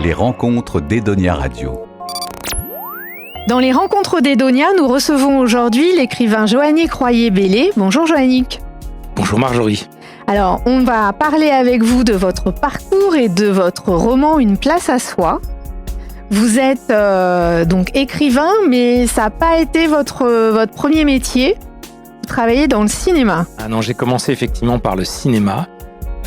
Les rencontres d'Edonia Radio. Dans les rencontres d'Edonia, nous recevons aujourd'hui l'écrivain Joannick Royer-Bellé. Bonjour Joannick. Bonjour Marjorie. Alors, on va parler avec vous de votre parcours et de votre roman Une place à soi. Vous êtes donc écrivain, mais ça n'a pas été votre premier métier. Vous travaillez dans le cinéma. Ah non, j'ai commencé effectivement par le cinéma.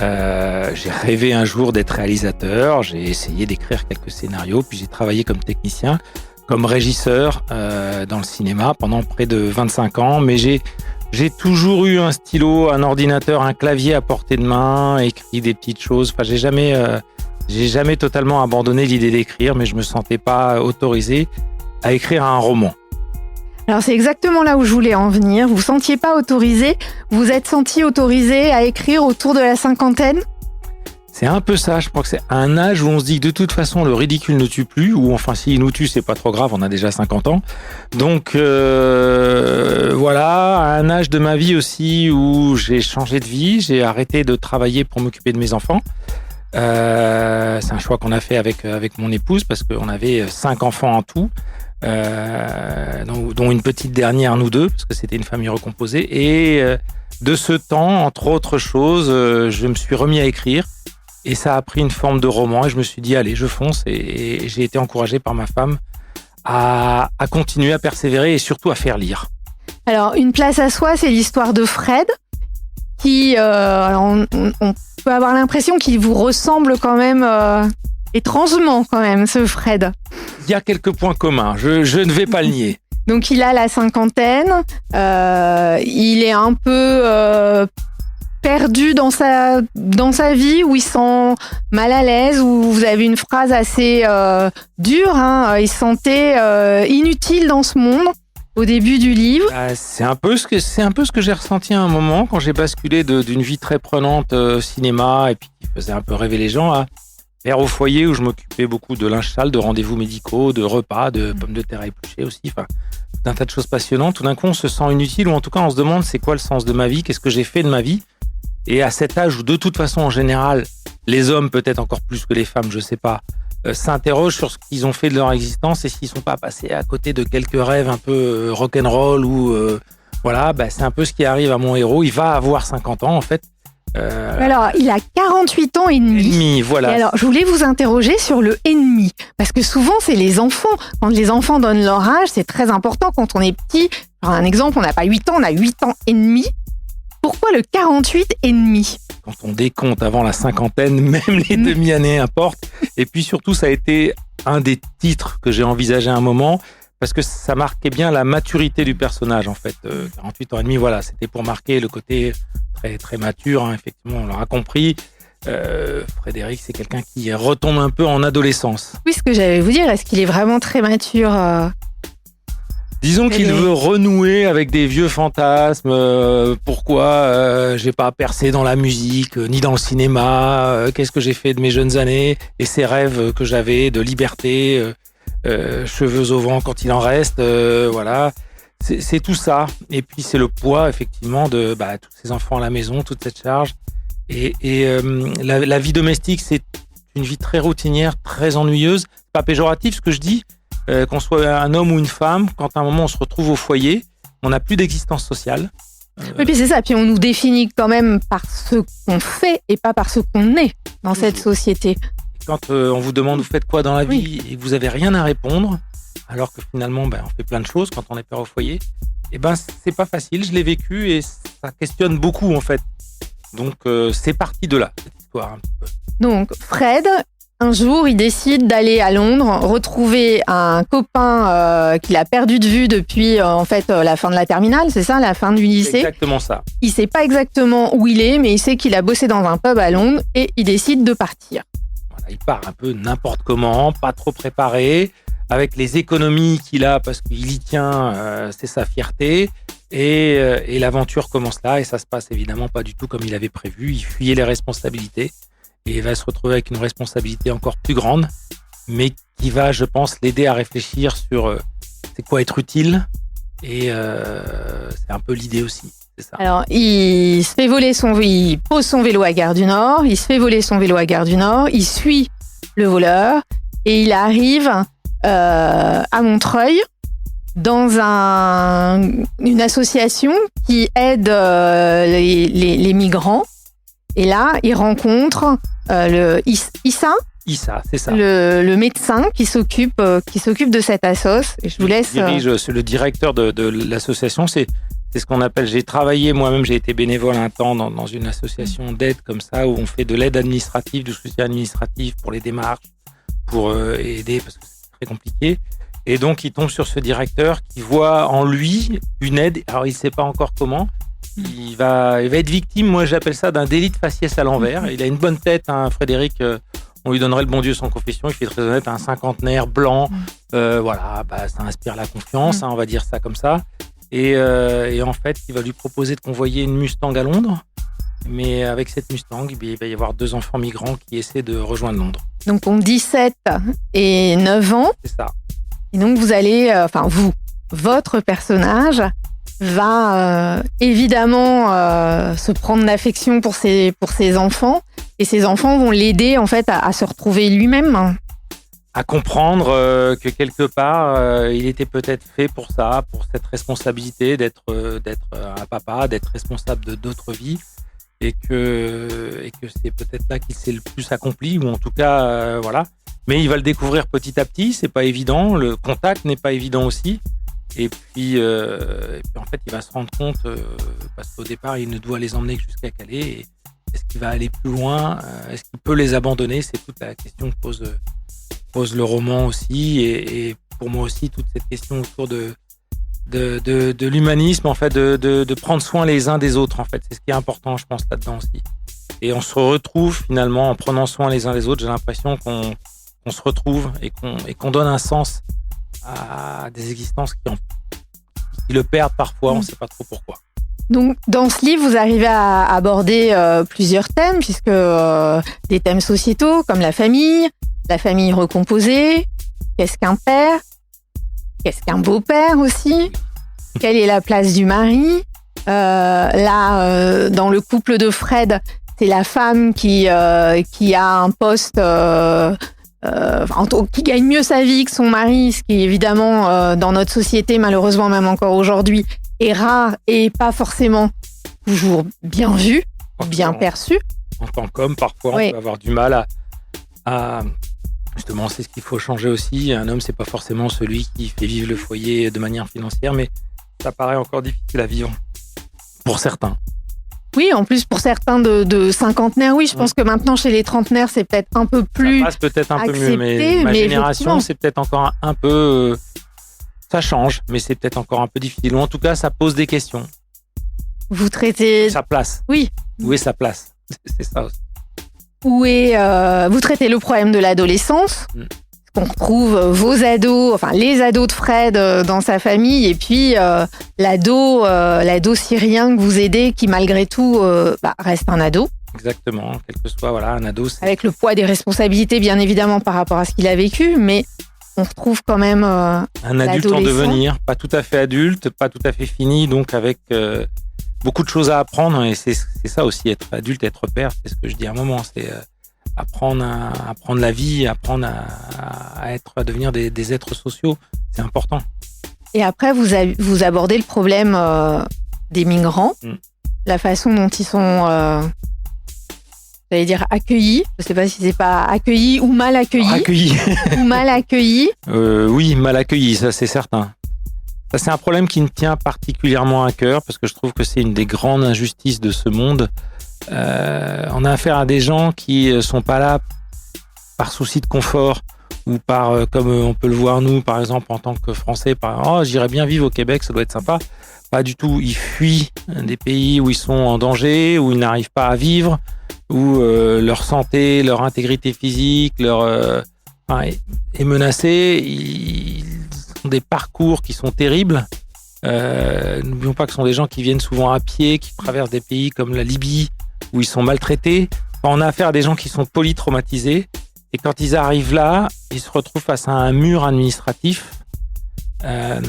J'ai rêvé un jour d'être réalisateur. J'ai essayé d'écrire quelques scénarios, puis j'ai travaillé comme technicien, comme régisseur dans le cinéma pendant près de 25 ans. Mais j'ai toujours eu un stylo, un ordinateur, un clavier à portée de main, écrit des petites choses. Enfin, j'ai jamais totalement abandonné l'idée d'écrire, mais je me sentais pas autorisé à écrire un roman. Alors c'est exactement là où je voulais en venir. Vous ne vous sentiez pas autorisé, vous vous êtes senti autorisé à écrire autour de la cinquantaine ? C'est un peu ça, je crois que c'est un âge où on se dit que de toute façon le ridicule ne tue plus, ou enfin s'il nous tue c'est pas trop grave, on a déjà 50 ans. Donc voilà, un âge de ma vie aussi où j'ai changé de vie, j'ai arrêté de travailler pour m'occuper de mes enfants. C'est un choix qu'on a fait avec mon épouse parce qu'on avait 5 enfants en tout. Dont une petite dernière, nous deux, parce que c'était une famille recomposée. Et de ce temps, entre autres choses, je me suis remis à écrire et ça a pris une forme de roman et je me suis dit allez, je fonce, et j'ai été encouragé par ma femme à continuer, à persévérer et surtout à faire lire. Alors, Une place à soi, c'est l'histoire de Fred qui, on peut avoir l'impression qu'il vous ressemble quand même étrangement quand même, ce Fred. Il y a quelques points communs, je ne vais pas le nier. Donc il a la cinquantaine, il est un peu perdu dans sa vie, où il se sent mal à l'aise, où vous avez une phrase assez dure, hein, il se sentait inutile dans ce monde au début du livre. C'est un peu ce que j'ai ressenti à un moment quand j'ai basculé d'une vie très prenante cinéma et puis qui faisait un peu rêver les gens à faire au foyer où je m'occupais beaucoup de linge sale, de rendez-vous médicaux, de repas, de pommes de terre épluchées aussi, enfin d'un tas de choses passionnantes. Tout d'un coup, on se sent inutile, ou en tout cas, on se demande c'est quoi le sens de ma vie, qu'est-ce que j'ai fait de ma vie. Et à cet âge où, de toute façon, en général, les hommes, peut-être encore plus que les femmes, je sais pas, s'interrogent sur ce qu'ils ont fait de leur existence et s'ils sont pas passés à côté de quelques rêves un peu rock'n'roll ou voilà, c'est un peu ce qui arrive à mon héros. Il va avoir 50 ans, en fait. Alors, il a 48 ans et demi. Voilà. Et alors, je voulais vous interroger sur le ennemi. Parce que souvent, c'est les enfants. Quand les enfants donnent leur âge, c'est très important quand on est petit. Alors, un exemple, on n'a pas 8 ans, on a 8 ans et demi. Pourquoi le 48 et demi ? Quand on décompte avant la cinquantaine, même les demi-années importent. Et puis surtout, ça a été un des titres que j'ai envisagé à un moment, parce que ça marquait bien la maturité du personnage, en fait. 48 ans et demi, voilà, c'était pour marquer le côté très, très mature, hein, effectivement, on l'aura compris. Frédéric, c'est quelqu'un qui retombe un peu en adolescence. Oui, ce que j'allais vous dire, est-ce qu'il est vraiment très mature Disons qu'il veut renouer avec des vieux fantasmes. Pourquoi j'ai pas percé dans la musique, ni dans le cinéma, qu'est-ce que j'ai fait de mes jeunes années, et ces rêves que j'avais de liberté, cheveux au vent quand il en reste, voilà. C'est tout ça. Et puis c'est le poids, effectivement, de tous ces enfants à la maison, toute cette charge. Et la vie domestique, c'est une vie très routinière, très ennuyeuse. C'est pas péjoratif ce que je dis, qu'on soit un homme ou une femme, quand à un moment on se retrouve au foyer, on n'a plus d'existence sociale. Oui, puis c'est ça. Puis on nous définit quand même par ce qu'on fait et pas par ce qu'on est dans cette société. Et quand on vous demande vous faites quoi dans la vie et que vous avez rien à répondre, alors que finalement on fait plein de choses quand on est père au foyer, c'est pas facile. Je l'ai vécu et ça questionne beaucoup en fait. Donc c'est parti de là, cette histoire un petit peu. Donc Fred, un jour, il décide d'aller à Londres, retrouver un copain qu'il a perdu de vue depuis la fin de la terminale, c'est ça, la fin du lycée. C'est exactement ça. Il sait pas exactement où il est, mais il sait qu'il a bossé dans un pub à Londres et il décide de partir. Voilà, il part un peu n'importe comment, pas trop préparé, avec les économies qu'il a parce qu'il y tient, c'est sa fierté. Et l'aventure commence là et ça se passe évidemment pas du tout comme il avait prévu. Il fuyait les responsabilités. Et il va se retrouver avec une responsabilité encore plus grande, mais qui va, je pense, l'aider à réfléchir sur c'est quoi être utile. Et c'est un peu l'idée aussi. C'est ça. Alors, il pose son vélo à Gare du Nord, il se fait voler son vélo à Gare du Nord, il suit le voleur, et il arrive à Montreuil dans une association qui aide les migrants. Et là, il rencontre Issa, c'est ça. le médecin qui s'occupe de cette assoce. Et je vous laisse. C'est le directeur de l'association. C'est ce qu'on appelle. J'ai travaillé moi-même. J'ai été bénévole un temps dans une association d'aide comme ça où on fait de l'aide administrative, du soutien administratif pour les démarches, pour aider parce que c'est très compliqué. Et donc, il tombe sur ce directeur qui voit en lui une aide. Alors, il ne sait pas encore comment. Il va être victime, moi j'appelle ça, d'un délit de faciès à l'envers. Il a une bonne tête, hein, Frédéric. On lui donnerait le bon Dieu sans confession. Il fait très honnête, un cinquantenaire blanc. Voilà, ça inspire la confiance, hein, on va dire ça comme ça. Et en fait, il va lui proposer de convoyer une Mustang à Londres. Mais avec cette Mustang, il va y avoir 2 enfants migrants qui essaient de rejoindre Londres. Donc, ont 17 et 9 ans. C'est ça. Et donc, vous allez, votre personnage va évidemment se prendre d'affection pour ses enfants. Et ses enfants vont l'aider, en fait, à se retrouver lui-même. À comprendre que quelque part, il était peut-être fait pour ça, pour cette responsabilité d'être un papa, d'être responsable d'autres vies. Et que c'est peut-être là qu'il s'est le plus accompli, ou en tout cas, voilà. Mais il va le découvrir petit à petit, c'est pas évident, le contact n'est pas évident aussi. Et puis en fait, il va se rendre compte, parce qu'au départ, il ne doit les emmener que jusqu'à Calais. Et est-ce qu'il va aller plus loin ? Est-ce qu'il peut les abandonner ? C'est toute la question que pose le roman aussi. Et pour moi aussi, toute cette question autour de l'humanisme, en fait, de prendre soin les uns des autres, en fait. C'est ce qui est important, je pense, là-dedans aussi. Et on se retrouve finalement en prenant soin les uns des autres. J'ai l'impression qu'on se retrouve et qu'on donne un sens à des existences qui le perdent parfois, on ne sait pas trop pourquoi. Donc, dans ce livre, vous arrivez à aborder plusieurs thèmes, puisque des thèmes sociétaux comme la famille recomposée, qu'est-ce qu'un père, qu'est-ce qu'un beau-père aussi, quelle est la place du mari. Dans le couple de Fred, c'est la femme qui a un poste qui gagne mieux sa vie que son mari, ce qui évidemment dans notre société, malheureusement même encore aujourd'hui, est rare et pas forcément toujours bien vu, bien perçu. En tant qu'homme, parfois, on peut avoir du mal à justement, c'est ce qu'il faut changer aussi. Un homme, c'est pas forcément celui qui fait vivre le foyer de manière financière, mais ça paraît encore difficile à vivre pour certains. Oui, en plus, pour certains de cinquantenaires, oui, je pense que maintenant, chez les trentenaires, c'est peut-être un peu plus. Ça passe peut-être un accepté, peu mieux, mais ma génération, c'est peut-être encore un peu. Ça change, mais c'est peut-être encore un peu difficile. Ou en tout cas, ça pose des questions. Vous traitez. Sa place. Oui. Où est sa place ? C'est ça aussi. Vous traitez le problème de l'adolescence. On retrouve vos ados, enfin les ados de Fred dans sa famille, et puis l'ado syrien que vous aidez, qui malgré tout reste un ado. Exactement, quel que soit un ado. Avec le poids des responsabilités, bien évidemment, par rapport à ce qu'il a vécu, mais on retrouve quand même un adulte en devenir, pas tout à fait adulte, pas tout à fait fini, donc avec beaucoup de choses à apprendre. Et c'est ça aussi, être adulte, être père, c'est ce que je dis à un moment, c'est apprendre la vie, apprendre à devenir des êtres sociaux, c'est important. Et après, vous abordez le problème des migrants, la façon dont ils sont, j'allais dire accueillis. Je ne sais pas si c'est pas accueillis ou mal accueillis. Accueillis. Ou mal accueillis. Oui, mal accueillis, ça c'est certain. Ça, c'est un problème qui me tient particulièrement à cœur parce que je trouve que c'est une des grandes injustices de ce monde. On a affaire à des gens qui sont pas là par souci de confort ou par, comme on peut le voir nous, par exemple, en tant que Français, j'irais bien vivre au Québec, ça doit être sympa. Pas du tout. Ils fuient des pays où ils sont en danger, où ils n'arrivent pas à vivre, où leur santé, leur intégrité physique, est menacée. Ils ont des parcours qui sont terribles. N'oublions pas que ce sont des gens qui viennent souvent à pied, qui traversent des pays comme la Libye, où ils sont maltraités. On a affaire à des gens qui sont polytraumatisés. Et quand ils arrivent là, ils se retrouvent face à un mur administratif. Cette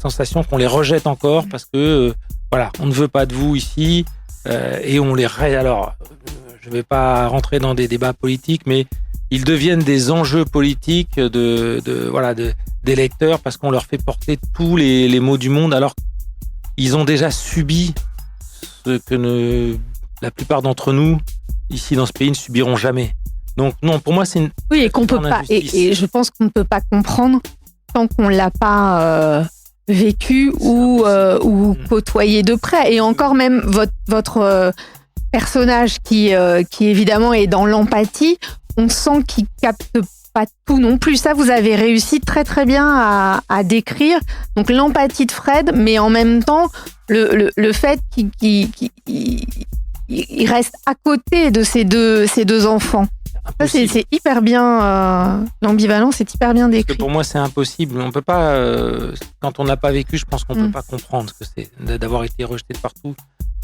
sensation qu'on les rejette encore parce que, on ne veut pas de vous ici. Et on les... Alors, je ne vais pas rentrer dans des débats politiques, mais ils deviennent des enjeux politiques d'électeurs parce qu'on leur fait porter tous les maux du monde alors qu'ils ont déjà subi ce que la plupart d'entre nous ici dans ce pays ne subiront jamais. Donc non, pour moi c'est une et qu'on peut pas et je pense qu'on ne peut pas comprendre tant qu'on l'a pas vécu ou côtoyé de près. Et encore même votre personnage qui évidemment est dans l'empathie, on sent qu'il capte pas tout non plus. Ça, vous avez réussi très très bien à décrire. Donc l'empathie de Fred, mais en même temps le fait qu'il reste à côté de ces deux enfants. Ça, c'est hyper bien, l'ambivalence est hyper bien décrite. Parce que pour moi, c'est impossible. On peut pas, quand on n'a pas vécu, je pense qu'on peut pas comprendre ce que c'est d'avoir été rejeté de partout,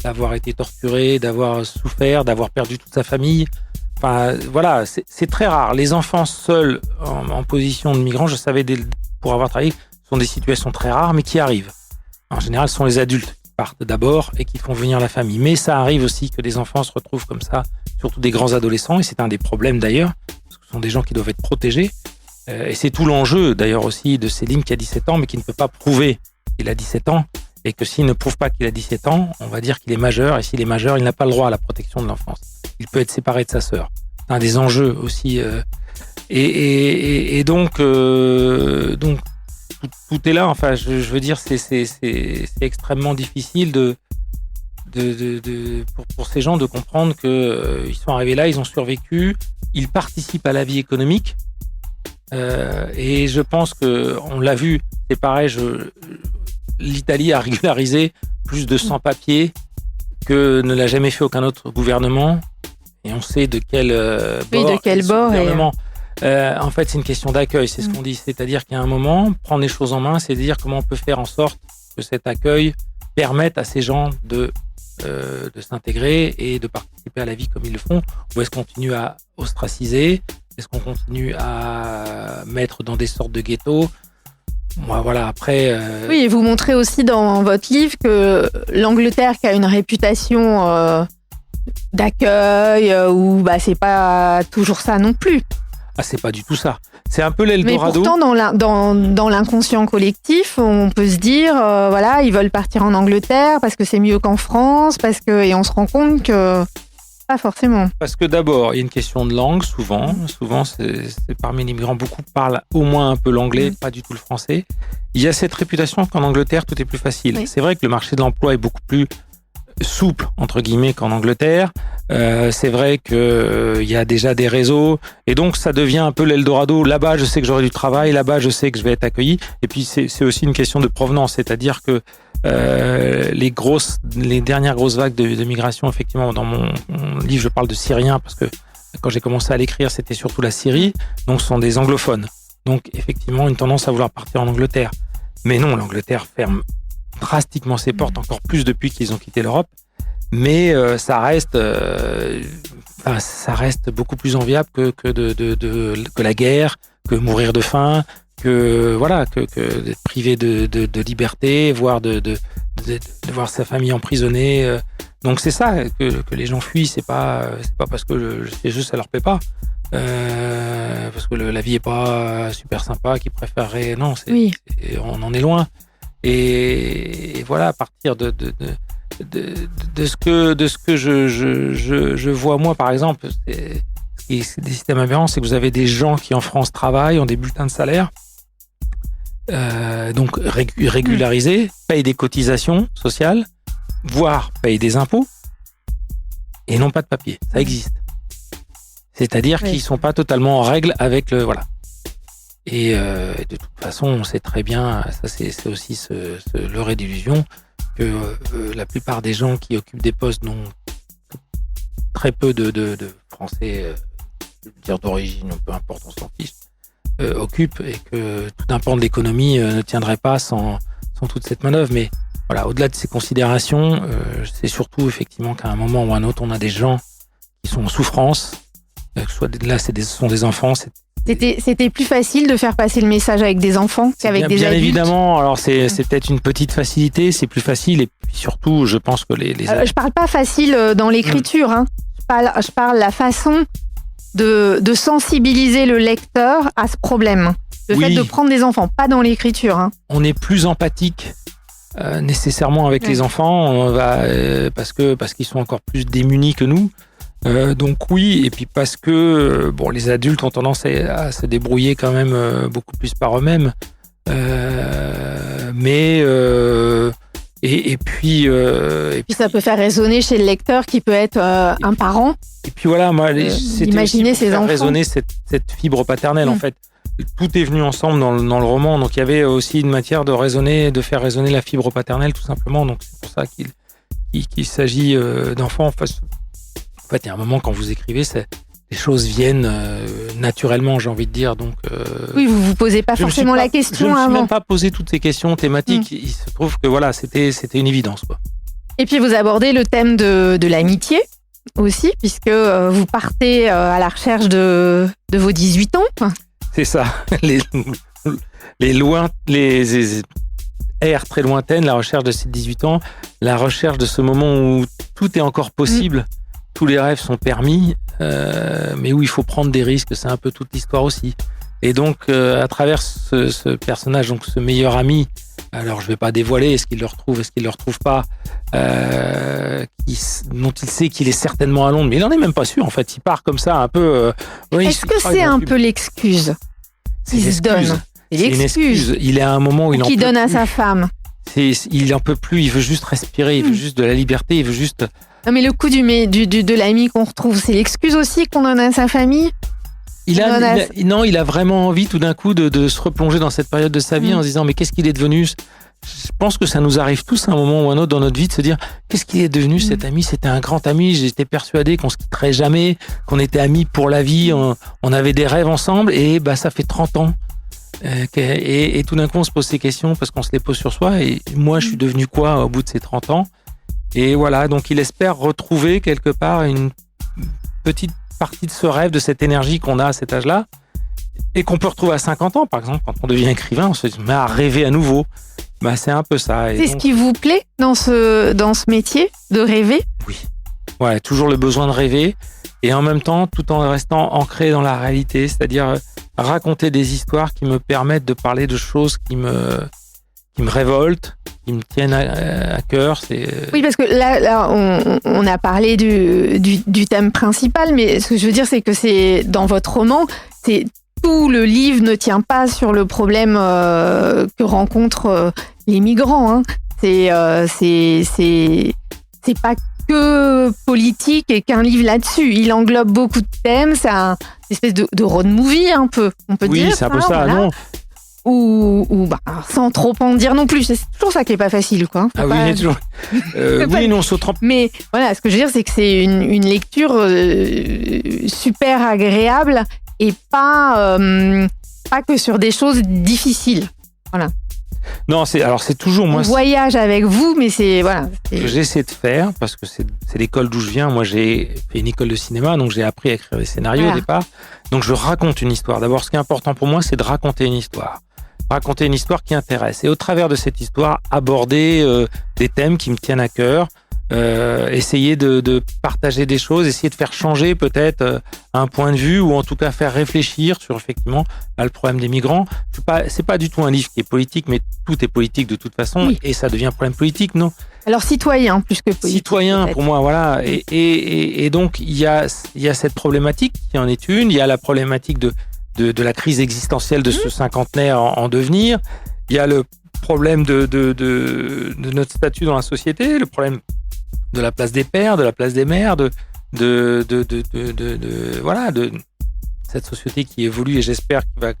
d'avoir été torturé, d'avoir souffert, d'avoir perdu toute sa famille. Enfin, voilà, c'est très rare. Les enfants seuls en position de migrants, je savais pour avoir travaillé, sont des situations très rares, mais qui arrivent. En général, ce sont les adultes qui partent d'abord et qui font venir la famille. Mais ça arrive aussi que des enfants se retrouvent comme ça, surtout des grands adolescents, et c'est un des problèmes d'ailleurs, parce que ce sont des gens qui doivent être protégés. Et c'est tout l'enjeu d'ailleurs aussi de Selim qui a 17 ans, mais qui ne peut pas prouver qu'il a 17 ans, et que s'il ne prouve pas qu'il a 17 ans, on va dire qu'il est majeur, et s'il est majeur, il n'a pas le droit à la protection de l'enfance. Il peut être séparé de sa sœur. C'est un des enjeux aussi. Et donc tout est là. Enfin, je veux dire, c'est extrêmement difficile pour ces gens de comprendre que ils sont arrivés là, ils ont survécu, ils participent à la vie économique. Et je pense que on l'a vu, c'est pareil. L'Italie a régularisé plus de sans-papiers que ne l'a jamais fait aucun autre gouvernement. Et on sait de quel bord. Gouvernement. En fait, c'est une question d'accueil, c'est ce qu'on dit. C'est-à-dire qu'à un moment, prendre les choses en main, c'est de dire comment on peut faire en sorte que cet accueil permette à ces gens de s'intégrer et de participer à la vie comme ils le font. Ou est-ce qu'on continue à ostraciser? Est-ce qu'on continue à mettre dans des sortes de ghettos? Moi, voilà, après... Oui, et vous montrez aussi dans votre livre que l'Angleterre, qui a une réputation d'accueil, où c'est pas toujours ça non plus. Ah, c'est pas du tout ça. C'est un peu l'Eldorado. Mais pourtant, dans l'inconscient collectif, on peut se dire, ils veulent partir en Angleterre parce que c'est mieux qu'en France, et on se rend compte que pas forcément. Parce que d'abord, il y a une question de langue, souvent. Souvent, c'est parmi les migrants, beaucoup parlent au moins un peu l'anglais, pas du tout le français. Il y a cette réputation qu'en Angleterre, tout est plus facile. Oui. C'est vrai que le marché de l'emploi est beaucoup plus souple, entre guillemets, qu'en Angleterre. C'est vrai qu'il y a déjà des réseaux, et donc ça devient un peu l'Eldorado. Là-bas, je sais que j'aurai du travail, là-bas, je sais que je vais être accueilli. Et puis, c'est aussi une question de provenance, c'est-à-dire que les dernières grosses vagues de migration, effectivement, dans mon livre, je parle de Syriens, parce que quand j'ai commencé à l'écrire, c'était surtout la Syrie, donc ce sont des anglophones. Donc, effectivement, une tendance à vouloir partir en Angleterre. Mais non, l'Angleterre ferme drastiquement ses portes, encore plus depuis qu'ils ont quitté l'Europe. Mais ça reste beaucoup plus enviable que la guerre, que mourir de faim, que d'être privé de liberté, voire de voir sa famille emprisonnée. Donc c'est ça que les gens fuient. C'est pas parce que c'est juste ça leur plaît pas, parce que la vie est pas super sympa qu'ils préféreraient. Non, on en est loin. Et voilà, à partir de ce que je vois moi, par exemple, c'est des systèmes aberrants, c'est que vous avez des gens qui en France travaillent, ont des bulletins de salaire, donc régularisés, payent des cotisations sociales, voire payent des impôts, et n'ont pas de papier. Ça existe. C'est-à-dire qu'ils sont pas totalement en règle avec le... Voilà. Et de toute façon, on sait très bien, ça c'est aussi ce leurrer d'illusion, que la plupart des gens qui occupent des postes dont très peu de Français, dire d'origine, peu importe, on s'en fiche, occupent, et que tout un pan de l'économie ne tiendrait pas sans toute cette manœuvre. Mais voilà, au-delà de ces considérations, c'est surtout effectivement qu'à un moment ou à un autre, on a des gens qui sont en souffrance, que soit là, ce sont des enfants. C'était plus facile de faire passer le message avec des enfants qu'avec des adultes. Bien évidemment. Alors c'est peut-être une petite facilité, c'est plus facile, et puis surtout, je pense que les je parle pas facile dans l'écriture, hein. Je parle la façon de sensibiliser le lecteur à ce problème. Le fait de prendre des enfants, pas dans l'écriture. Hein. On est plus empathique nécessairement avec les enfants, on va, parce qu'ils sont encore plus démunis que nous. Donc oui, et puis parce que les adultes ont tendance à se débrouiller quand même beaucoup plus par eux-mêmes. Et puis ça peut faire résonner chez le lecteur qui peut être un parent. Et puis voilà, moi, c'était imaginer aussi pour ses faire enfants. résonner cette fibre paternelle en fait. Tout est venu ensemble dans le roman, donc il y avait aussi une matière de faire résonner la fibre paternelle tout simplement. Donc c'est pour ça qu'il s'agit d'enfants. En fait, il y a un moment quand vous écrivez, les choses viennent naturellement, j'ai envie de dire. Donc, oui, vous posez pas forcément la question avant. Je ne me suis même pas posé toutes ces questions thématiques. Il se trouve que voilà, c'était une évidence, quoi. Et puis vous abordez le thème de l'amitié aussi, puisque vous partez à la recherche de vos 18 ans. C'est ça, les ères très lointaines, la recherche de ces 18 ans, la recherche de ce moment où tout est encore possible. Tous les rêves sont permis, mais où il faut prendre des risques, c'est un peu toute l'histoire aussi. Et donc, à travers ce personnage, donc ce meilleur ami, alors je vais pas dévoiler, est-ce qu'il le retrouve, est-ce qu'il le retrouve pas, dont il sait qu'il est certainement à Londres, mais il en est même pas sûr en fait. Il part comme ça un peu. Est-ce que c'est un peu l'excuse qu'il se donne? C'est une excuse. Il est à un moment où il en peut plus. Qu'il donne à sa femme. Il en peut plus. Il veut juste respirer. Il veut juste de la liberté. Il veut juste. Non, mais le coup de l'ami qu'on retrouve, c'est l'excuse aussi qu'on donne à sa famille. Il a vraiment envie tout d'un coup de se replonger dans cette période de sa vie en se disant mais qu'est-ce qu'il est devenu? Je pense que ça nous arrive tous à un moment ou un autre dans notre vie de se dire qu'est-ce qu'il est devenu cet ami? C'était un grand ami, j'étais persuadé qu'on se quitterait jamais, qu'on était amis pour la vie, on avait des rêves ensemble et ça fait 30 ans. Et tout d'un coup on se pose ces questions parce qu'on se les pose sur soi et moi je suis devenu quoi au bout de ces 30 ans? Et voilà, donc il espère retrouver quelque part une petite partie de ce rêve, de cette énergie qu'on a à cet âge-là, et qu'on peut retrouver à 50 ans, par exemple, quand on devient écrivain, on se met à rêver à nouveau. C'est un peu ça. C'est ce qui vous plaît dans ce métier, de rêver? Oui. Ouais, toujours le besoin de rêver, et en même temps, tout en restant ancré dans la réalité, c'est-à-dire raconter des histoires qui me permettent de parler de choses qui me révoltent, qui me tiennent à cœur. Oui, parce que là on a parlé du thème principal, mais ce que je veux dire, c'est que c'est dans votre roman, tout le livre ne tient pas sur le problème que rencontrent les migrants. Hein. C'est pas que politique et qu'un livre là-dessus. Il englobe beaucoup de thèmes. C'est une espèce de road movie un peu. On peut dire. Oui, c'est un peu ça. Voilà. Non. Ou sans trop en dire non plus. C'est toujours ça qui est pas facile, quoi. Oui, il y a toujours. Oui, non, on Mais voilà, ce que je veux dire, c'est que c'est une lecture super agréable et pas que sur des choses difficiles. Voilà. Non, c'est toujours moi. On voyage avec vous, mais c'est voilà. Ce que j'essaie de faire, parce que c'est l'école d'où je viens. Moi, j'ai fait une école de cinéma, donc j'ai appris à écrire des scénarios au départ. Donc je raconte une histoire. D'abord, ce qui est important pour moi, c'est de raconter une histoire. Raconter une histoire qui intéresse. Et au travers de cette histoire, aborder des thèmes qui me tiennent à cœur, essayer de partager des choses, essayer de faire changer peut-être un point de vue ou en tout cas faire réfléchir sur effectivement le problème des migrants. C'est pas du tout un livre qui est politique, mais tout est politique de toute façon et ça devient un problème politique, non? Alors citoyen plus que politique. Citoyen peut-être. Pour moi, voilà. Et donc il y a cette problématique qui en est une. Il y a la problématique de la crise existentielle de ce cinquantenaire en devenir. Il y a le problème de notre statut dans la société, le problème de la place des pères, de la place des mères, de cette société qui évolue et j'espère qu'il va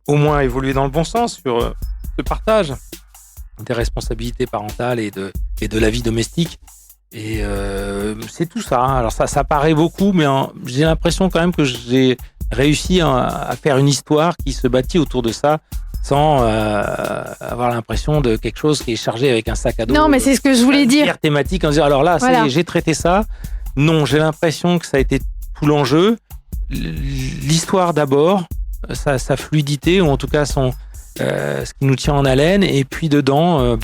au moins évoluer dans le bon sens sur ce partage des responsabilités parentales et de la vie domestique. Et c'est tout ça. Alors ça paraît beaucoup, mais j'ai l'impression quand même que j'ai réussi à faire une histoire qui se bâtit autour de ça sans avoir l'impression de quelque chose qui est chargé avec un sac à dos. Non, mais c'est ce que je voulais dire. Thématique, en disant alors là, voilà. J'ai traité ça. Non, j'ai l'impression que ça a été tout l'enjeu. L'histoire d'abord, sa fluidité, ou en tout cas ce qui nous tient en haleine, et puis dedans,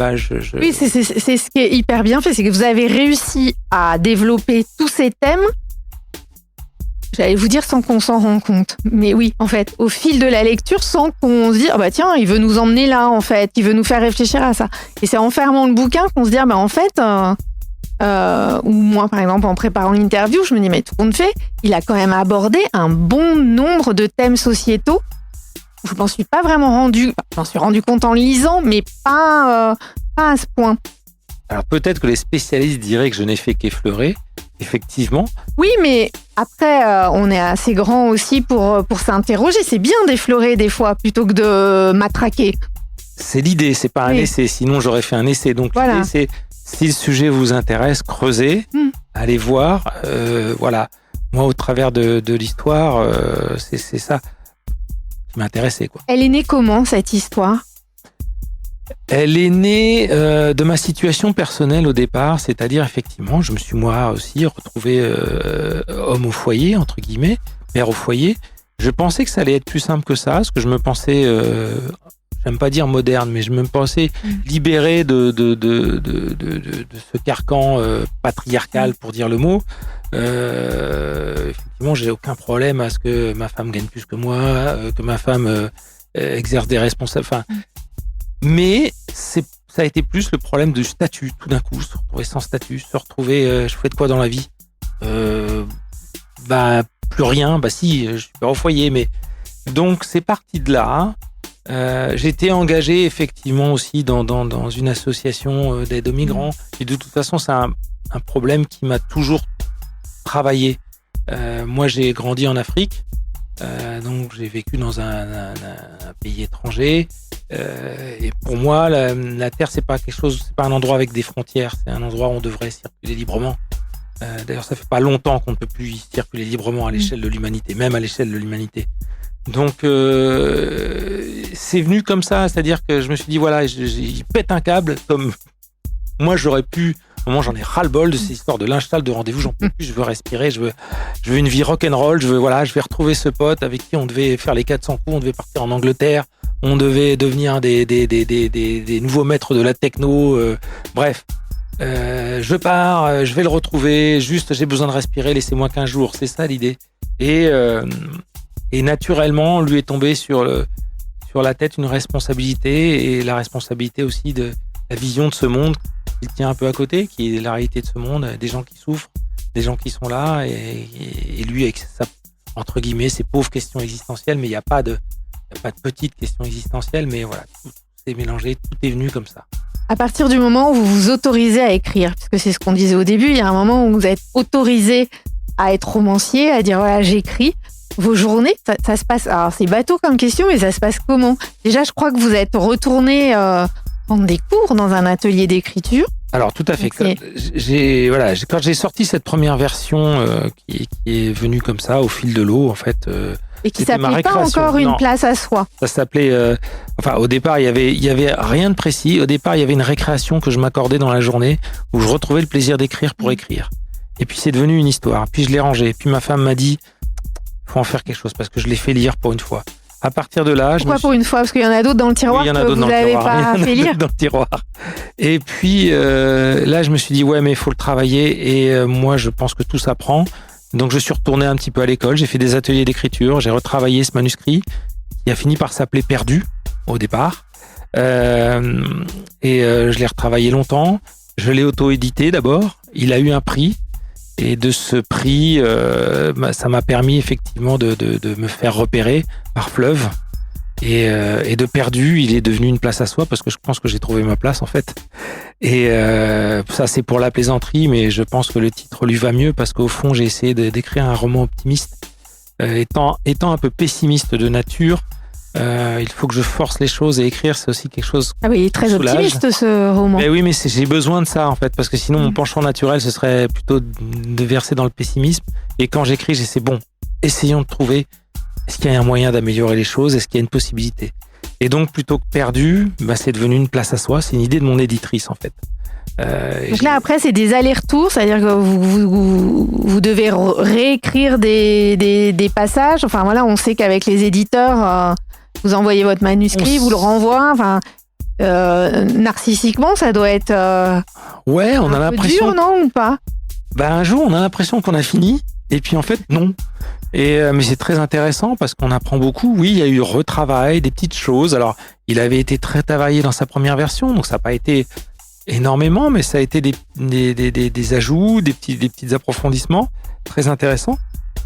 Oui, c'est ce qui est hyper bien fait, c'est que vous avez réussi à développer tous ces thèmes j'allais vous dire sans qu'on s'en rende compte. Mais oui, en fait, au fil de la lecture, sans qu'on se dise, ah bah tiens, il veut nous emmener là, en fait, il veut nous faire réfléchir à ça. Et c'est en fermant le bouquin qu'on se dit, ah bah en fait, ou moi, par exemple, en préparant l'interview, je me dis, mais tout compte fait, il a quand même abordé un bon nombre de thèmes sociétaux. Je m'en suis pas vraiment j'en suis rendu compte en lisant, mais pas à ce point. Alors peut-être que les spécialistes diraient que je n'ai fait qu'effleurer, effectivement. Oui, mais après, on est assez grand aussi pour s'interroger. C'est bien d'effleurer des fois plutôt que de matraquer. C'est l'idée, c'est pas un essai, sinon j'aurais fait un essai. Donc voilà. L'idée, c'est si le sujet vous intéresse, creusez, allez voir. Voilà, moi au travers de l'histoire, c'est ça qui m'intéressait, quoi. Elle est née comment, cette histoire ? Elle est née de ma situation personnelle au départ, c'est-à-dire effectivement, je me suis moi aussi retrouvé homme au foyer, entre guillemets, père au foyer. Je pensais que ça allait être plus simple que ça, parce que je me pensais, j'aime pas dire moderne, mais je me pensais libéré de ce carcan patriarcal, pour dire le mot. Effectivement, j'ai aucun problème à ce que ma femme gagne plus que moi, que ma femme exerce des responsabilités. Mais ça a été plus le problème du statut, tout d'un coup, se retrouver sans statut, se retrouver, je fais de quoi dans la vie ? Plus rien, si, je suis pas au foyer, mais... Donc, c'est parti de là. J'étais engagé, effectivement, aussi dans une association d'aide aux migrants. Et de toute façon, c'est un problème qui m'a toujours travaillé. Moi, j'ai grandi en Afrique. Donc j'ai vécu dans un pays étranger et pour moi la terre c'est pas un endroit avec des frontières, c'est un endroit où on devrait circuler librement. D'ailleurs ça fait pas longtemps qu'on ne peut plus y circuler librement à l'échelle de l'humanité, même à l'échelle de l'humanité. Donc c'est venu comme ça, c'est-à-dire que je me suis dit voilà, j'y pète un câble comme moi j'aurais pu. Moment, j'en ai ras-le-bol de ces histoires de linge sale, de rendez-vous, j'en peux plus, je veux respirer, je veux une vie rock'n'roll, je vais retrouver ce pote avec qui on devait faire les 400 coups, on devait partir en Angleterre, on devait devenir des nouveaux maîtres de la techno, bref. Je pars, je vais le retrouver, juste j'ai besoin de respirer, laissez-moi 15 jours, c'est ça l'idée. Et naturellement, lui est tombé sur la tête une responsabilité, et la responsabilité aussi de la vision de ce monde qui tient un peu à côté, qui est la réalité de ce monde, des gens qui souffrent, des gens qui sont là, et lui avec sa, entre guillemets, ses pauvres questions existentielles, mais il n'y a pas de petites questions existentielles, mais voilà, tout s'est mélangé, tout est venu comme ça. À partir du moment où vous vous autorisez à écrire, parce que c'est ce qu'on disait au début, il y a un moment où vous êtes autorisé à être romancier, à dire voilà, j'écris. Vos journées, ça se passe, alors c'est bateau comme question, mais ça se passe comment ? Déjà, je crois que vous êtes retourné prendre des cours dans un atelier d'écriture. Alors tout à fait. Quand j'ai sorti cette première version qui est venue comme ça au fil de l'eau, en fait. Et qui s'appelait pas encore une place à soi. Ça s'appelait. Au départ, il y avait rien de précis. Au départ, il y avait une récréation que je m'accordais dans la journée où je retrouvais le plaisir d'écrire pour écrire. Et puis c'est devenu une histoire. Puis je l'ai rangé. Puis ma femme m'a dit, faut en faire quelque chose parce que je l'ai fait lire pour une fois. À partir de là, pourquoi pour une fois ? Parce qu'il y en a d'autres dans le tiroir que vous n'avez pas fait lire. Dans le tiroir. Et puis là, je me suis dit ouais, mais il faut le travailler. Et moi, je pense que tout s'apprend. Donc, je suis retourné un petit peu à l'école. J'ai fait des ateliers d'écriture. J'ai retravaillé ce manuscrit qui a fini par s'appeler Perdu au départ. Je l'ai retravaillé longtemps. Je l'ai auto-édité d'abord. Il a eu un prix. Et de ce prix, ça m'a permis effectivement de me faire repérer par Fleuve. Et de Perdu, il est devenu une place à soi parce que je pense que j'ai trouvé ma place en fait. Et ça c'est pour la plaisanterie, mais je pense que le titre lui va mieux parce qu'au fond j'ai essayé d'écrire un roman optimiste. Étant un peu pessimiste de nature, il faut que je force les choses, et écrire c'est aussi quelque chose. Ah oui, il est très optimiste ce roman. Mais oui, mais j'ai besoin de ça en fait, parce que sinon mon penchant naturel ce serait plutôt de verser dans le pessimisme. Et quand j'écris, j'essaie essayons de trouver, est-ce qu'il y a un moyen d'améliorer les choses, est-ce qu'il y a une possibilité. Et donc plutôt que Perdu, c'est devenu une place à soi. C'est une idée de mon éditrice en fait. Donc là après c'est des allers-retours, c'est-à-dire que vous devez réécrire des passages. Enfin voilà, on sait qu'avec les éditeurs, vous envoyez votre manuscrit, vous le renvoie. Enfin, narcissiquement, ça doit être ouais, on a l'impression dur, non, ou pas ? Un jour, on a l'impression qu'on a fini, et puis en fait, non. Mais c'est très intéressant parce qu'on apprend beaucoup. Oui, il y a eu retravail, des petites choses. Alors, il avait été très travaillé dans sa première version, donc ça n'a pas été énormément, mais ça a été des ajouts, des petits approfondissements très intéressants.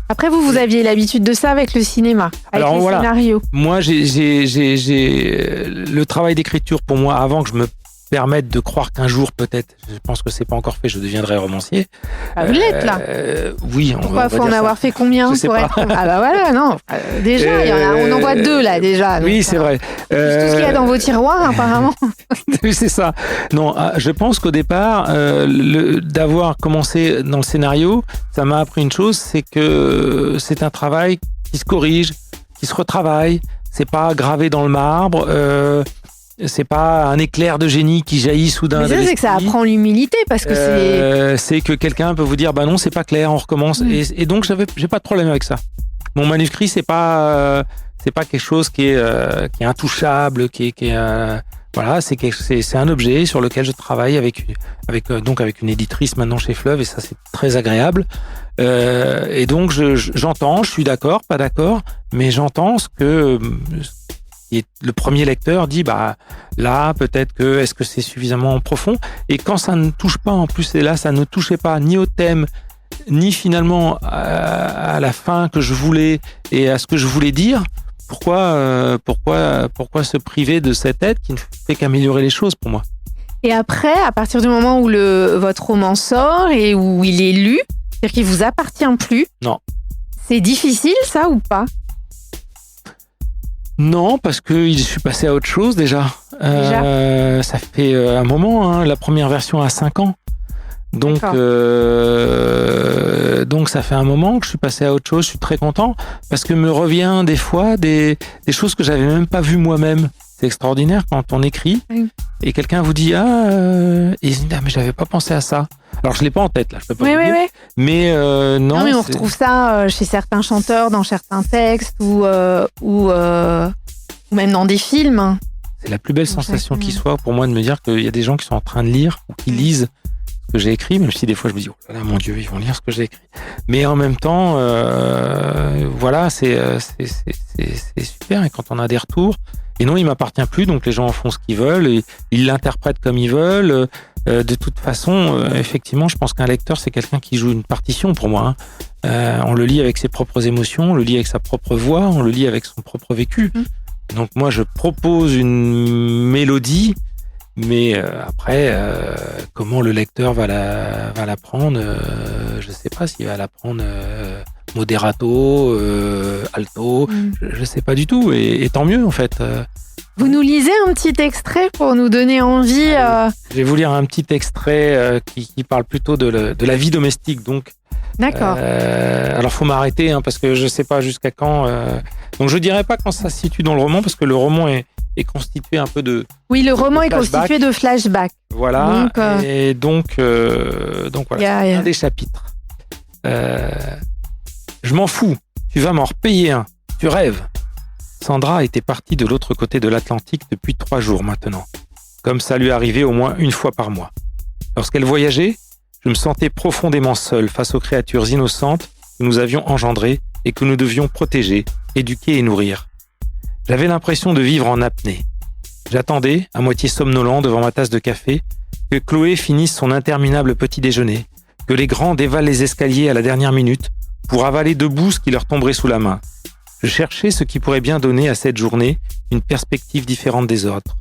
Après, vous aviez l'habitude de ça avec le cinéma, avec les scénarios. Moi, j'ai le travail d'écriture pour moi, avant que je me permette de croire qu'un jour, peut-être, je pense que c'est pas encore fait, je deviendrai romancier. Ah, vous l'êtes là. Oui, pourquoi faut en avoir fait combien pour être... Ah bah voilà, non. Déjà, on en voit 2 là déjà. Oui, c'est vrai. Tout ce qu'il y a dans vos tiroirs, apparemment. Oui, c'est ça. Non, je pense qu'au départ, d'avoir commencé dans le scénario, ça m'a appris une chose, c'est que c'est un travail qui se corrige, qui se retravaille. C'est pas gravé dans le marbre. C'est pas un éclair de génie qui jaillit soudain. Mais c'est que ça apprend l'humilité parce que c'est que quelqu'un peut vous dire bah non, c'est pas clair, on recommence. Et donc j'ai pas de problème avec ça. Mon manuscrit c'est pas quelque chose qui est intouchable, voilà, c'est un objet sur lequel je travaille avec une éditrice maintenant chez Fleuve, et ça c'est très agréable. Et donc j'entends, je suis d'accord, pas d'accord, mais j'entends ce que le premier lecteur dit bah là peut-être que est-ce que c'est suffisamment profond, et quand ça ne touche pas en plus, et là ça ne touchait pas ni au thème ni finalement à la fin que je voulais et à ce que je voulais dire, pourquoi se priver de cette aide qui ne fait qu'améliorer les choses pour moi. Et après, à partir du moment où votre roman sort et où il est lu, c'est-à-dire qu'il vous appartient plus. Non. C'est difficile ça ou pas? Non, parce que je suis passé à autre chose déjà. Ça fait un moment, hein, la première version a 5 ans. Donc ça fait un moment que je suis passé à autre chose. Je suis très content parce que me revient des fois des choses que j'avais même pas vues moi-même. C'est extraordinaire quand on écrit et quelqu'un vous dit mais j'avais pas pensé à ça. Alors je l'ai pas en tête là, je peux pas vous dire. Mais non, mais on retrouve ça chez certains chanteurs dans certains textes ou même dans des films. C'est la plus belle sensation qui soit pour moi de me dire qu'il y a des gens qui sont en train de lire ou qui lisent ce que j'ai écrit, même si des fois je me dis oh là là, mon Dieu, ils vont lire ce que j'ai écrit. Mais en même temps, voilà, c'est super. Et quand on a des retours, et non, il m'appartient plus, donc les gens en font ce qu'ils veulent, et ils l'interprètent comme ils veulent. De toute façon, effectivement, je pense qu'un lecteur, c'est quelqu'un qui joue une partition pour moi. On le lit avec ses propres émotions, on le lit avec sa propre voix, on le lit avec son propre vécu. Donc moi, je propose une mélodie, mais après, comment le lecteur va la prendre, je sais pas s'il va la prendre moderato, alto, je sais pas du tout, et tant mieux en fait. Vous nous lisez un petit extrait pour nous donner envie Je vais vous lire un petit extrait qui parle plutôt de la vie domestique, donc. D'accord. Alors faut m'arrêter parce que je sais pas jusqu'à quand. Donc je dirais pas quand ça se situe dans le roman, parce que le roman est constitué un peu de. Oui, le roman est constitué de flashbacks. Voilà. Et donc voilà. Un des chapitres. Je m'en fous. Tu vas m'en repayer un. Tu rêves. Sandra était partie de l'autre côté de l'Atlantique depuis 3 jours maintenant, comme ça lui arrivait au moins une fois par mois. Lorsqu'elle voyageait, je me sentais profondément seul face aux créatures innocentes que nous avions engendrées et que nous devions protéger, éduquer et nourrir. J'avais l'impression de vivre en apnée. J'attendais, à moitié somnolent devant ma tasse de café, que Chloé finisse son interminable petit déjeuner, que les grands dévalent les escaliers à la dernière minute pour avaler debout ce qui leur tomberait sous la main. Je cherchais ce qui pourrait bien donner à cette journée une perspective différente des autres.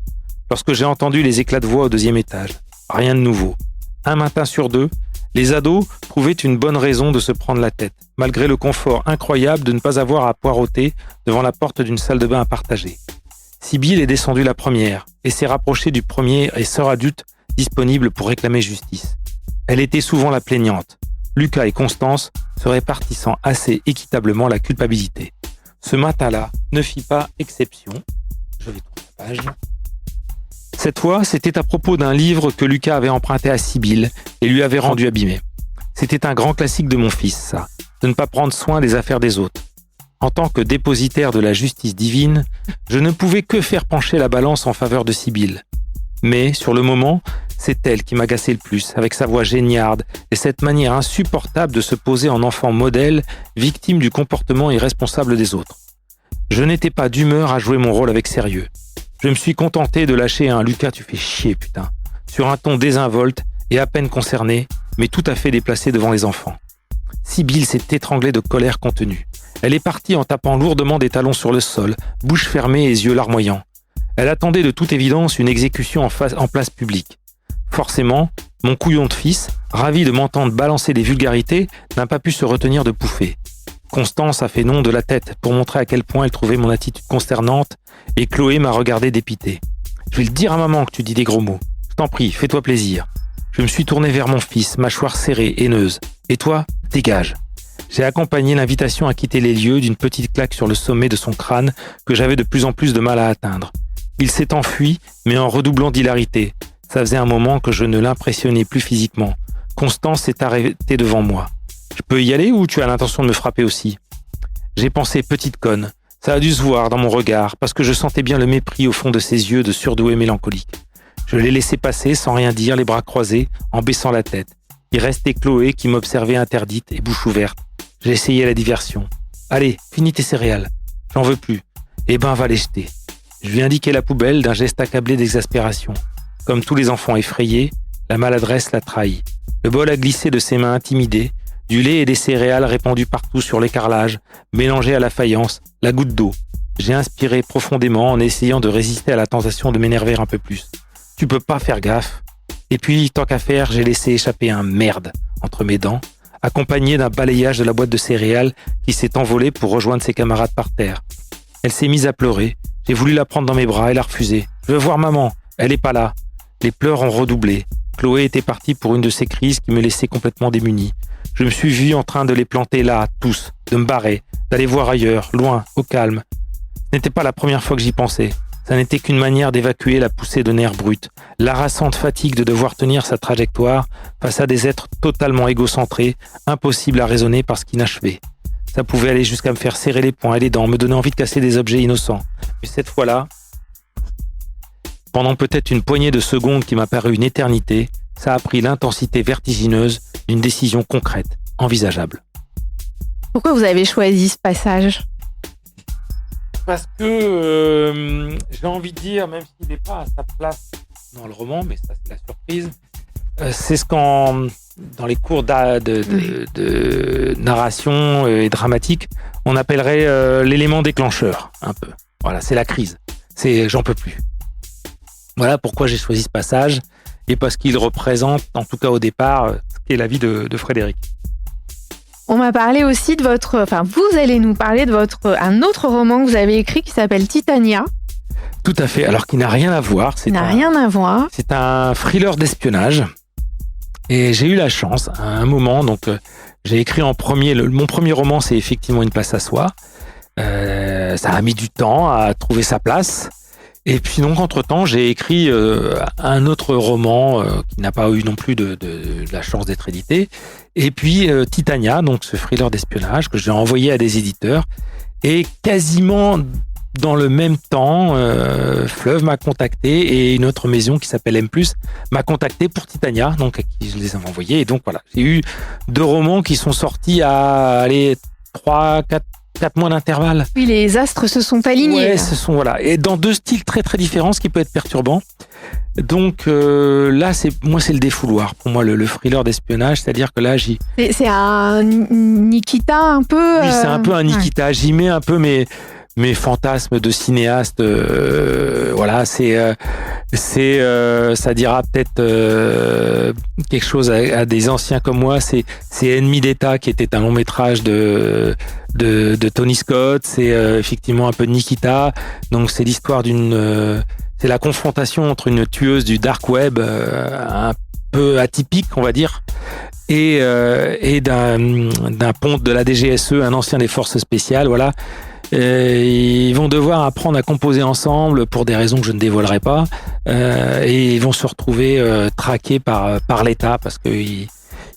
Lorsque j'ai entendu les éclats de voix au 2e étage, rien de nouveau. Un matin sur 2, les ados trouvaient une bonne raison de se prendre la tête, malgré le confort incroyable de ne pas avoir à poireauter devant la porte d'une salle de bain à partager. Sibylle est descendue la première et s'est rapprochée du premier et sœur adulte disponible pour réclamer justice. Elle était souvent la plaignante. Lucas et Constance se répartissant assez équitablement la culpabilité. Ce matin-là ne fit pas exception. Je vais tourner la page. Cette fois, c'était à propos d'un livre que Lucas avait emprunté à Sibylle et lui avait rendu abîmé. C'était un grand classique de mon fils, ça, de ne pas prendre soin des affaires des autres. En tant que dépositaire de la justice divine, je ne pouvais que faire pencher la balance en faveur de Sibylle. Mais, sur le moment, c'est elle qui m'agaçait le plus, avec sa voix géniarde et cette manière insupportable de se poser en enfant modèle, victime du comportement irresponsable des autres. Je n'étais pas d'humeur à jouer mon rôle avec sérieux. Je me suis contenté de lâcher un « Lucas, tu fais chier, putain », sur un ton désinvolte et à peine concerné, mais tout à fait déplacé devant les enfants. Sibylle s'est étranglée de colère contenue. Elle est partie en tapant lourdement des talons sur le sol, bouche fermée et yeux larmoyants. Elle attendait de toute évidence une exécution en place publique. Forcément, mon couillon de fils, ravi de m'entendre balancer des vulgarités, n'a pas pu se retenir de pouffer. Constance a fait non de la tête pour montrer à quel point elle trouvait mon attitude consternante et Chloé m'a regardé dépité. « Je vais le dire à maman que tu dis des gros mots. Je t'en prie, fais-toi plaisir. » Je me suis tourné vers mon fils, mâchoire serrée, haineuse. « Et toi, dégage !» J'ai accompagné l'invitation à quitter les lieux d'une petite claque sur le sommet de son crâne que j'avais de plus en plus de mal à atteindre. Il s'est enfui, mais en redoublant d'hilarité. Ça faisait un moment que je ne l'impressionnais plus physiquement. Constance s'est arrêtée devant moi. « Je peux y aller ou tu as l'intention de me frapper aussi ?» J'ai pensé petite conne. Ça a dû se voir dans mon regard parce que je sentais bien le mépris au fond de ses yeux de surdoué mélancolique. Je l'ai laissé passer sans rien dire, les bras croisés, en baissant la tête. Il restait Chloé qui m'observait interdite et bouche ouverte. J'ai essayé la diversion. « Allez, finis tes céréales. J'en veux plus. Eh ben, va les jeter. » Je lui indiquai la poubelle d'un geste accablé d'exaspération. Comme tous les enfants effrayés, la maladresse l'a trahi. Le bol a glissé de ses mains intimidées, du lait et des céréales répandus partout sur les carrelages, mélangés à la faïence, la goutte d'eau. J'ai inspiré profondément en essayant de résister à la tentation de m'énerver un peu plus. « Tu peux pas faire gaffe. » Et puis, tant qu'à faire, j'ai laissé échapper un « merde » entre mes dents, accompagné d'un balayage de la boîte de céréales qui s'est envolée pour rejoindre ses camarades par terre. Elle s'est mise à pleurer. J'ai voulu la prendre dans mes bras, elle a refusé. « Je veux voir maman. Elle est pas là. » Les pleurs ont redoublé. Chloé était partie pour une de ces crises qui me laissaient complètement démuni. Je me suis vu en train de les planter là, tous, de me barrer, d'aller voir ailleurs, loin, au calme. Ce n'était pas la première fois que j'y pensais. Ça n'était qu'une manière d'évacuer la poussée de nerfs bruts, l'harassante fatigue de devoir tenir sa trajectoire face à des êtres totalement égocentrés, impossibles à raisonner parce qu'inachevés. Ça pouvait aller jusqu'à me faire serrer les poings et les dents, me donner envie de casser des objets innocents. Mais cette fois-là, pendant peut-être une poignée de secondes qui m'a paru une éternité, ça a pris l'intensité vertigineuse d'une décision concrète, envisageable. Pourquoi vous avez choisi ce passage ? Parce que j'ai envie de dire, même s'il n'est pas à sa place dans le roman, mais ça c'est la surprise, c'est ce qu'en dans les cours de narration et dramatique, on appellerait l'élément déclencheur, un peu. Voilà, c'est la crise. C'est j'en peux plus. Voilà pourquoi j'ai choisi ce passage et parce qu'il représente, en tout cas au départ, ce qu'est la vie de Frédéric. On m'a parlé aussi de votre... Enfin, vous allez nous parler de un autre roman que vous avez écrit qui s'appelle Titania. Tout à fait, alors qu'il n'a rien à voir. Rien à voir. C'est un thriller d'espionnage. Et j'ai eu la chance, à un moment, donc j'ai écrit en premier... Mon premier roman, c'est effectivement Une place à soi. Ça a mis du temps à trouver sa place. Et puis donc, entre-temps, j'ai écrit un autre roman qui n'a pas eu non plus de la chance d'être édité. Et puis Titania, donc ce thriller d'espionnage que j'ai envoyé à des éditeurs. Et quasiment dans le même temps, Fleuve m'a contacté et une autre maison qui s'appelle M+, m'a contacté pour Titania, donc à qui je les avais envoyés. Et donc voilà, j'ai eu 2 romans qui sont sortis à 4 mois d'intervalle. Oui, les astres se sont alignés. Ouais, voilà. Et dans 2 styles très très différents, ce qui peut être perturbant. Donc là, c'est le défouloir. Pour moi, le thriller d'espionnage, c'est-à-dire que là, c'est un Nikita un peu. Oui, c'est un peu un Nikita. Ouais. J'y mets un peu mes fantasmes de cinéaste. Voilà, ça dira peut-être quelque chose à des anciens comme moi. C'est Ennemi d'État qui était un long métrage de Tony Scott. C'est effectivement un peu de Nikita. Donc c'est l'histoire c'est la confrontation entre une tueuse du dark web un peu atypique, on va dire, et d'un ponte de la DGSE, un ancien des forces spéciales. Voilà. Ils vont devoir apprendre à composer ensemble pour des raisons que je ne dévoilerai pas, et ils vont se retrouver traqués par l'État parce qu'ils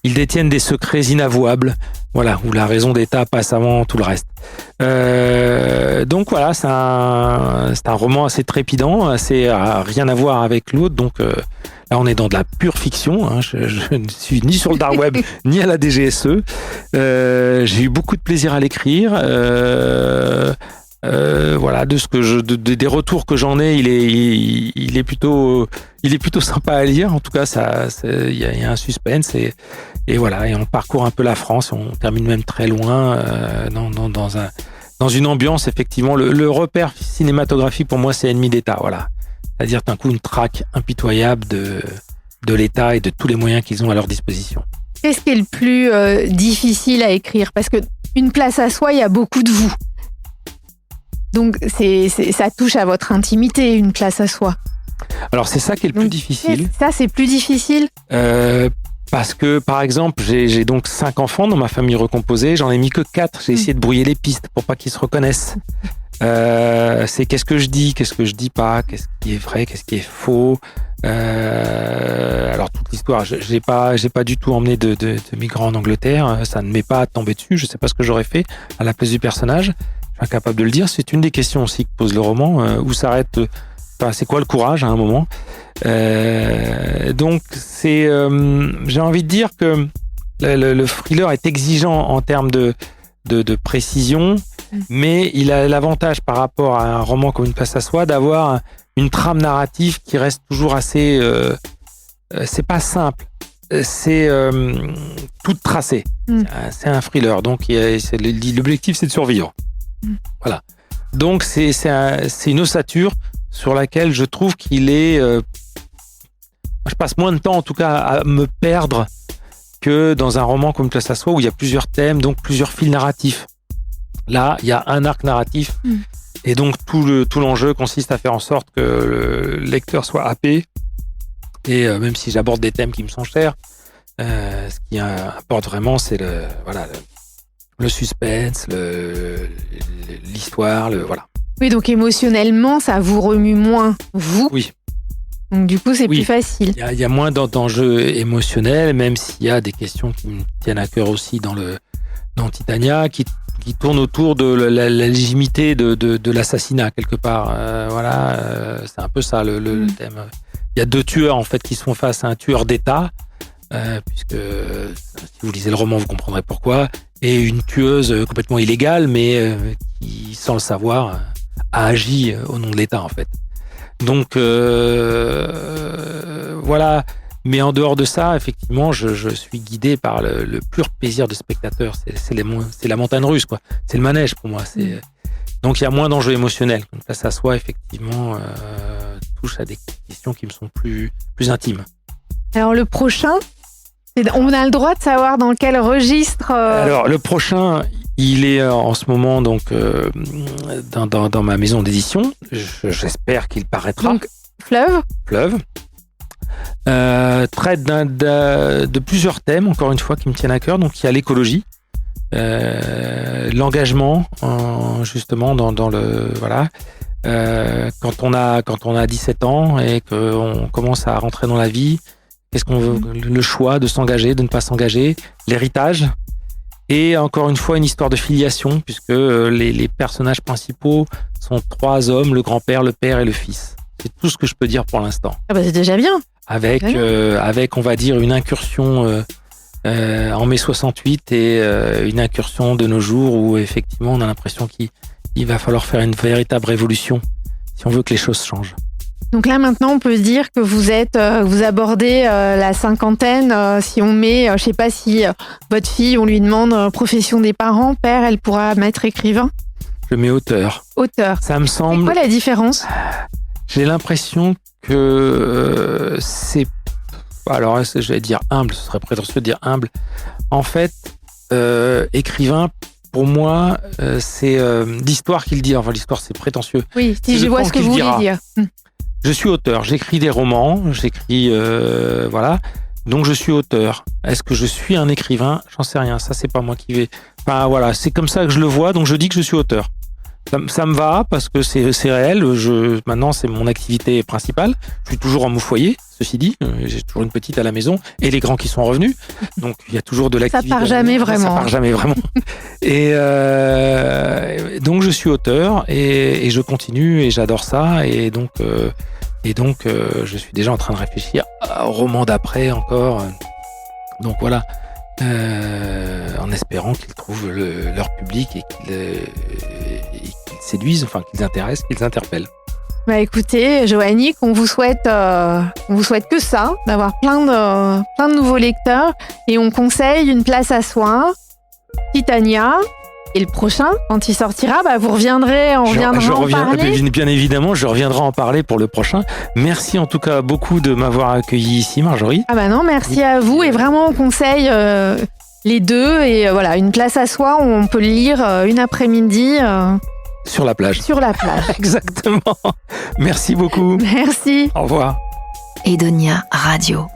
détiennent des secrets inavouables Voilà, où la raison d'État passe avant tout le reste. Donc voilà, c'est un roman assez trépidant, assez rien à voir avec l'autre. Donc là, on est dans de la pure fiction. Hein. Je ne suis ni sur le dark web ni à la DGSE. J'ai eu beaucoup de plaisir à l'écrire. Voilà, des retours que j'en ai, il est plutôt sympa à lire. En tout cas, il y a un suspense et voilà, et on parcourt un peu la France. On termine même très loin dans une ambiance, effectivement. Le repère cinématographique pour moi, c'est Ennemi d'État. Voilà, c'est-à-dire d'un coup une traque impitoyable de l'État et de tous les moyens qu'ils ont à leur disposition. Qu'est-ce qui est le plus difficile à écrire? Parce que une place à soi, il y a beaucoup de vous. Donc ça touche à votre intimité, une place à soi. Alors c'est ça qui est le plus difficile. Ça, c'est plus difficile. Parce que, par exemple, j'ai donc 5 enfants dans ma famille recomposée. J'en ai mis que 4. J'ai essayé de brouiller les pistes pour pas qu'ils se reconnaissent. C'est qu'est-ce que je dis pas, qu'est-ce qui est vrai, qu'est-ce qui est faux. Alors toute l'histoire, j'ai pas du tout emmené de migrants en Angleterre. Ça ne m'est pas tombé dessus. Je sais pas ce que j'aurais fait à la place du personnage. Je suis incapable de le dire. C'est une des questions aussi que pose le roman. Où s'arrête c'est quoi le courage à un moment? Donc j'ai envie de dire que le thriller est exigeant en termes de précision, mais il a l'avantage par rapport à un roman comme Une place à soi d'avoir une trame narrative qui reste toujours assez. C'est pas simple, c'est tout tracé. C'est un thriller, donc l'objectif c'est de survivre. Voilà. Donc c'est une ossature sur laquelle je trouve qu'il est... je passe moins de temps, en tout cas, à me perdre que dans un roman comme Une place à soi, où il y a plusieurs thèmes, donc plusieurs fils narratifs. Là, il y a un arc narratif, et donc tout l'enjeu consiste à faire en sorte que le lecteur soit happé, et même si j'aborde des thèmes qui me sont chers, ce qui importe vraiment, c'est le suspense, l'histoire, voilà. Oui, donc émotionnellement, ça vous remue moins, vous. Oui. Donc du coup, c'est plus facile. Il y a moins d'enjeux émotionnels, même s'il y a des questions qui me tiennent à cœur aussi dans Titania, qui tournent autour de la légitimité de l'assassinat, quelque part. C'est un peu ça le thème. Il y a 2 tueurs, en fait, qui se font face à un tueur d'État, puisque si vous lisez le roman, vous comprendrez pourquoi, et une tueuse complètement illégale, mais qui, sans le savoir, a agi au nom de l'État, en fait. Donc, voilà. Mais en dehors de ça, effectivement, je suis guidé par le pur plaisir de spectateur. C'est la montagne russe, quoi. C'est le manège, pour moi. Donc, il y a moins d'enjeux émotionnels. Une place à soi, effectivement, touche à des questions qui me sont plus intimes. Alors, le prochain, on a le droit de savoir dans quel registre Alors, le prochain, il est en ce moment donc dans ma maison d'édition. J'espère qu'il paraîtra. Donc, Fleuve. Traite de plusieurs thèmes, encore une fois, qui me tiennent à cœur. Donc, il y a l'écologie, l'engagement, justement, dans le... Voilà. Quand on a 17 ans et qu'on commence à rentrer dans la vie, qu'est-ce qu'on veut, le choix de s'engager, de ne pas s'engager, l'héritage, et encore une fois une histoire de filiation, puisque les personnages principaux sont 3 hommes, le grand-père, le père et le fils. C'est tout ce que je peux dire pour l'instant. Ah bah c'est déjà bien. Avec on va dire, une incursion en mai 68 et une incursion de nos jours où effectivement on a l'impression qu'il va falloir faire une véritable révolution si on veut que les choses changent. Donc là, maintenant, on peut dire que vous abordez la cinquantaine. Si on met, je sais pas si votre fille, on lui demande profession des parents, père, elle pourra mettre écrivain. Je mets auteur. Ça me semble. C'est quoi la différence? J'ai l'impression que c'est. Alors, je vais dire humble, ce serait prétentieux de dire humble. En fait, écrivain, pour moi, c'est l'histoire qu'il dit. Enfin, l'histoire, c'est prétentieux. Oui, si je vois ce que vous voulez dire. Je suis auteur, j'écris des romans, voilà. Donc je suis auteur. Est-ce que je suis un écrivain? J'en sais rien. Ça, c'est pas moi qui vais. Enfin voilà, c'est comme ça que je le vois. Donc je dis que je suis auteur. Ça me va parce que c'est réel. Maintenant, c'est mon activité principale. Je suis toujours en moufoyer, ceci dit. J'ai toujours une petite à la maison et les grands qui sont revenus. Donc, il y a toujours de l'activité. Ça part jamais vraiment. Ça part jamais vraiment. Et donc, je suis auteur et je continue et j'adore ça. Et donc, je suis déjà en train de réfléchir au roman d'après encore. Donc, voilà. En espérant qu'ils trouvent leur public et qu'ils séduisent, enfin qu'ils intéressent, qu'ils interpellent. Bah écoutez, Joannick, on vous souhaite que ça, d'avoir plein de nouveaux lecteurs, et on conseille Une place à soi, Titania. Et le prochain, quand il sortira, vous reviendrez, on reviendra en parler. Bien évidemment, je reviendrai en parler pour le prochain. Merci en tout cas beaucoup de m'avoir accueilli ici, Marjorie. Ah non, merci à vous. Et vraiment, on conseille les deux. Et voilà, Une place à soi, on peut le lire une après-midi. Sur la plage. Sur la plage. Exactement. Merci beaucoup. Merci. Au revoir. Edonia Radio.